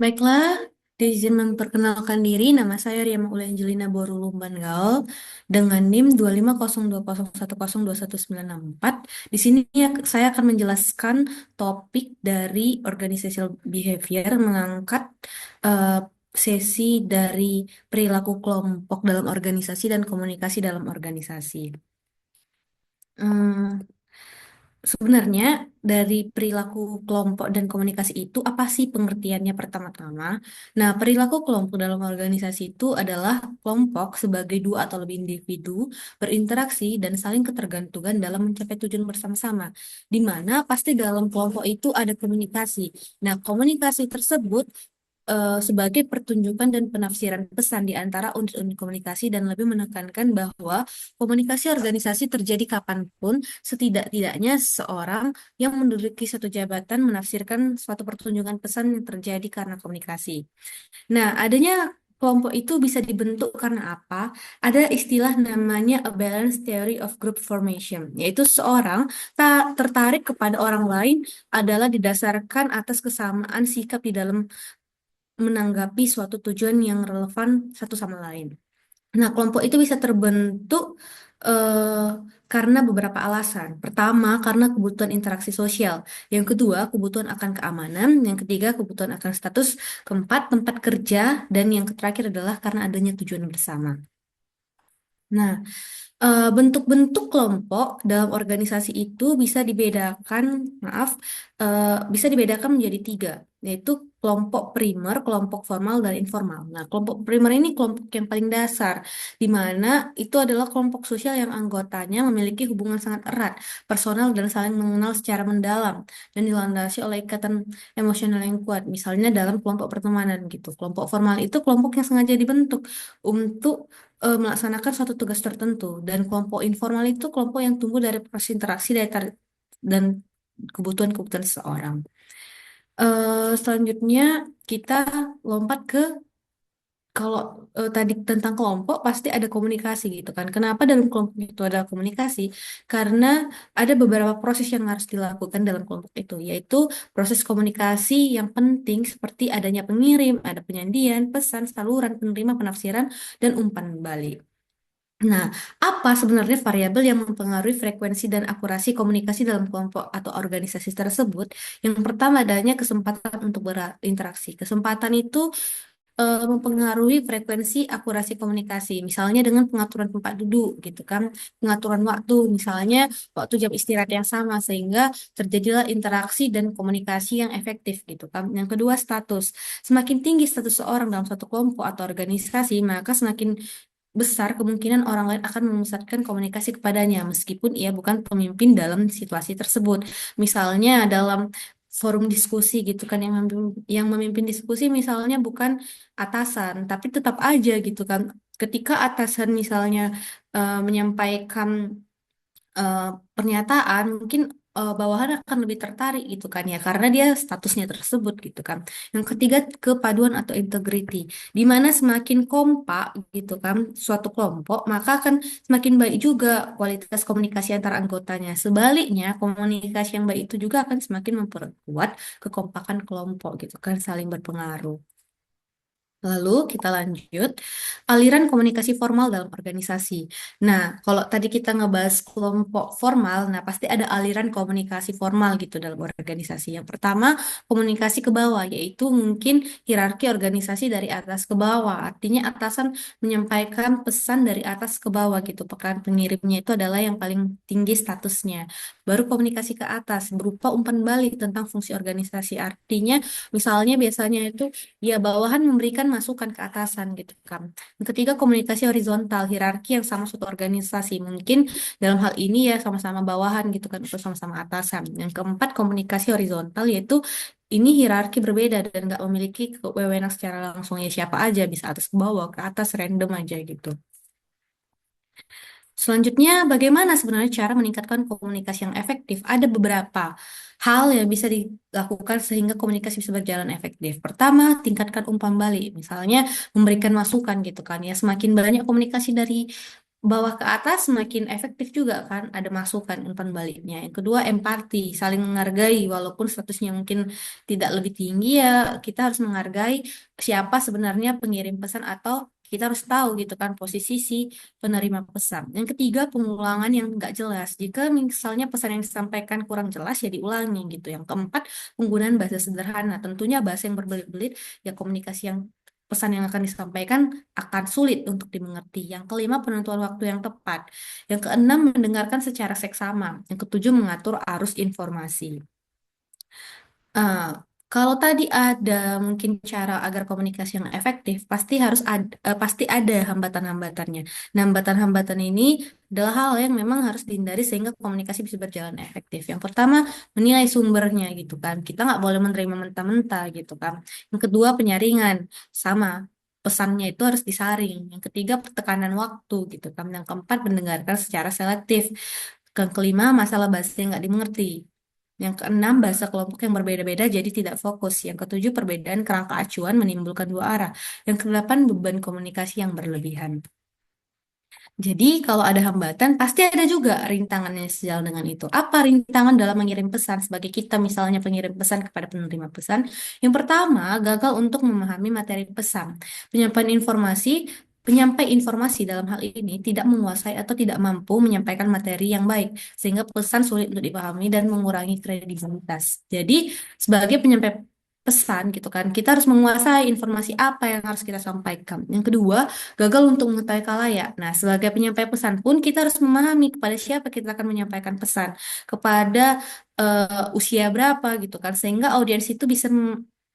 Baiklah, izin memperkenalkan diri, nama saya Ria Maula Angelina Borulumban Gaul dengan NIM 2502011102194. Di sini saya akan menjelaskan topik dari organizational behavior, mengangkat eh, sesi dari perilaku kelompok dalam organisasi dan komunikasi dalam organisasi. Hmm, Sebenarnya dari perilaku kelompok dan komunikasi itu apa sih pengertiannya pertama-tama? Nah, perilaku kelompok dalam organisasi itu adalah kelompok sebagai dua atau lebih individu berinteraksi dan saling ketergantungan dalam mencapai tujuan bersama-sama. Di mana pasti dalam kelompok itu ada komunikasi. Nah, komunikasi tersebut sebagai pertunjukan dan penafsiran pesan di antara unit-unit komunikasi dan lebih menekankan bahwa komunikasi organisasi terjadi kapanpun, setidak-tidaknya seorang yang menduduki satu jabatan menafsirkan suatu pertunjukan pesan yang terjadi karena komunikasi. Nah, adanya kelompok itu bisa dibentuk karena apa? Ada istilah namanya a balanced theory of group formation, yaitu seorang tak tertarik kepada orang lain adalah didasarkan atas kesamaan sikap di dalam menanggapi suatu tujuan yang relevan satu sama lain. Nah, kelompok itu bisa terbentuk eh, karena beberapa alasan. Pertama, karena kebutuhan interaksi sosial. Yang kedua, kebutuhan akan keamanan. Yang ketiga, kebutuhan akan status. Keempat, tempat kerja. Dan yang terakhir adalah karena adanya tujuan bersama. Nah, bentuk-bentuk kelompok dalam organisasi itu bisa dibedakan, maaf, bisa dibedakan menjadi tiga, yaitu kelompok primer, kelompok formal, dan informal. Nah, kelompok primer ini kelompok yang paling dasar, di mana itu adalah kelompok sosial yang anggotanya memiliki hubungan sangat erat, personal, dan saling mengenal secara mendalam, dan dilandasi oleh ikatan emosional yang kuat, misalnya dalam kelompok pertemanan gitu. Kelompok formal itu kelompok yang sengaja dibentuk untuk melaksanakan suatu tugas tertentu dan kelompok informal itu kelompok yang tumbuh dari proses interaksi dan kebutuhan-kebutuhan seseorang. Selanjutnya kita lompat ke kalau tadi tentang kelompok pasti ada komunikasi gitu kan. Kenapa dalam kelompok itu ada komunikasi? Karena ada beberapa proses yang harus dilakukan dalam kelompok itu, yaitu proses komunikasi yang penting seperti adanya pengirim, ada penyajian, pesan, saluran, penerima, penafsiran, dan umpan balik. Nah, apa sebenarnya variabel yang mempengaruhi frekuensi dan akurasi komunikasi dalam kelompok atau organisasi tersebut? Yang pertama adanya kesempatan untuk berinteraksi. Kesempatan itu mempengaruhi frekuensi akurasi komunikasi, misalnya dengan pengaturan tempat duduk, gitu kan, pengaturan waktu, misalnya waktu jam istirahat yang sama, sehingga terjadilah interaksi dan komunikasi yang efektif, gitu kan. Yang kedua, status. Semakin tinggi status seorang dalam satu kelompok atau organisasi, maka semakin besar kemungkinan orang lain akan memusatkan komunikasi kepadanya, meskipun ia bukan pemimpin dalam situasi tersebut. Misalnya dalam forum diskusi gitu kan yang memimpin diskusi misalnya bukan atasan, tapi tetap aja gitu kan. Ketika atasan misalnya menyampaikan eh, pernyataan, mungkin bawahan akan lebih tertarik gitu kan ya, karena dia statusnya tersebut gitu kan. Yang ketiga, kepaduan atau integrity, di mana semakin kompak gitu kan suatu kelompok, maka akan semakin baik juga kualitas komunikasi antar anggotanya. Sebaliknya, komunikasi yang baik itu juga akan semakin memperkuat kekompakan kelompok gitu kan, saling berpengaruh. Lalu kita lanjut, aliran komunikasi formal dalam organisasi. Nah, kalau tadi kita ngebahas kelompok formal, nah pasti ada aliran komunikasi formal gitu dalam organisasi. Yang pertama, komunikasi ke bawah, yaitu mungkin hierarki organisasi dari atas ke bawah. Artinya atasan menyampaikan pesan dari atas ke bawah gitu. Pekan pengirimnya itu adalah yang paling tinggi statusnya. Baru komunikasi ke atas, berupa umpan balik tentang fungsi organisasi. Artinya, misalnya biasanya itu ya, bawahan memberikan masukan ke atasan gitu kan. Yang ketiga, komunikasi horizontal, hierarki yang sama suatu organisasi. Mungkin dalam hal ini ya sama-sama bawahan gitu kan, atau sama-sama atasan. Yang keempat, komunikasi horizontal, yaitu ini hierarki berbeda dan nggak memiliki kewenangan secara langsung, ya siapa aja, bisa atas ke bawah, ke atas, random aja gitu. Selanjutnya, bagaimana sebenarnya cara meningkatkan komunikasi yang efektif? Ada beberapa hal yang bisa dilakukan sehingga komunikasi bisa berjalan efektif. Pertama, tingkatkan umpan balik. Misalnya, memberikan masukan gitu kan ya. Semakin banyak komunikasi dari bawah ke atas semakin efektif juga kan, ada masukan umpan baliknya. Yang kedua, empati, saling menghargai walaupun statusnya mungkin tidak lebih tinggi ya, kita harus menghargai siapa sebenarnya pengirim pesan atau kita harus tahu gitu kan posisi si penerima pesan. Yang ketiga, pengulangan yang nggak jelas. Jika misalnya pesan yang disampaikan kurang jelas ya diulangi gitu. Yang keempat, penggunaan bahasa sederhana. Tentunya bahasa yang berbelit-belit ya komunikasi yang pesan yang akan disampaikan akan sulit untuk dimengerti. Yang kelima, penentuan waktu yang tepat. Yang keenam, mendengarkan secara seksama. Yang ketujuh, mengatur arus informasi. Ah, kalau tadi ada mungkin cara agar komunikasi yang efektif, pasti ada hambatan-hambatannya. Nah, hambatan-hambatan ini adalah hal yang memang harus dihindari sehingga komunikasi bisa berjalan efektif. Yang pertama, menilai sumbernya gitu kan. Kita nggak boleh menerima mentah-mentah gitu kan. Yang kedua, penyaringan. Sama. Pesannya itu harus disaring. Yang ketiga, tekanan waktu gitu kan. Yang keempat, mendengarkan secara selektif. Yang kelima, masalah bahasa yang nggak dimengerti. Yang keenam, bahasa kelompok yang berbeda-beda jadi tidak fokus. Yang ketujuh, perbedaan kerangka acuan menimbulkan dua arah. Yang kedelapan, beban komunikasi yang berlebihan. Jadi, kalau ada hambatan, pasti ada juga rintangannya sejalan dengan itu. Apa rintangan dalam mengirim pesan sebagai kita misalnya pengirim pesan kepada penerima pesan? Yang pertama, gagal untuk memahami materi pesan. Penyampaian informasi, penyampai informasi dalam hal ini tidak menguasai atau tidak mampu menyampaikan materi yang baik, sehingga pesan sulit untuk dipahami dan mengurangi kredibilitas. Jadi, sebagai penyampai pesan gitu kan, kita harus menguasai informasi apa yang harus kita sampaikan. Yang kedua, gagal untuk mengetahui khalayak. Nah, sebagai penyampai pesan pun kita harus memahami kepada siapa kita akan menyampaikan pesan, kepada usia berapa gitu kan, sehingga audiens itu bisa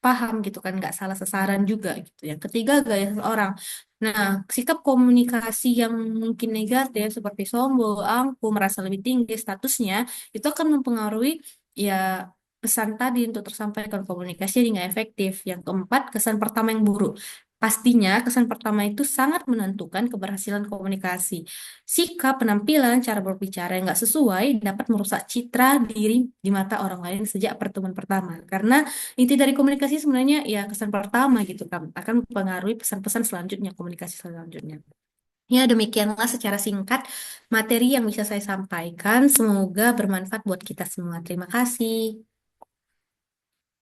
paham gitu kan, nggak salah sasaran juga gitu. Yang ketiga, gaya seseorang. Nah, sikap komunikasi yang mungkin negatif seperti sombong, angkuh, merasa lebih tinggi statusnya, itu akan mempengaruhi ya pesan tadi untuk tersampaikan komunikasi jadi nggak efektif. Yang keempat, kesan pertama yang buruk. Pastinya kesan pertama itu sangat menentukan keberhasilan komunikasi. Sikap, penampilan, cara berbicara yang nggak sesuai dapat merusak citra diri di mata orang lain sejak pertemuan pertama. Karena inti dari komunikasi sebenarnya ya kesan pertama gitu kan akan mempengaruhi pesan-pesan selanjutnya, komunikasi selanjutnya. Ya, demikianlah secara singkat materi yang bisa saya sampaikan. Semoga bermanfaat buat kita semua. Terima kasih.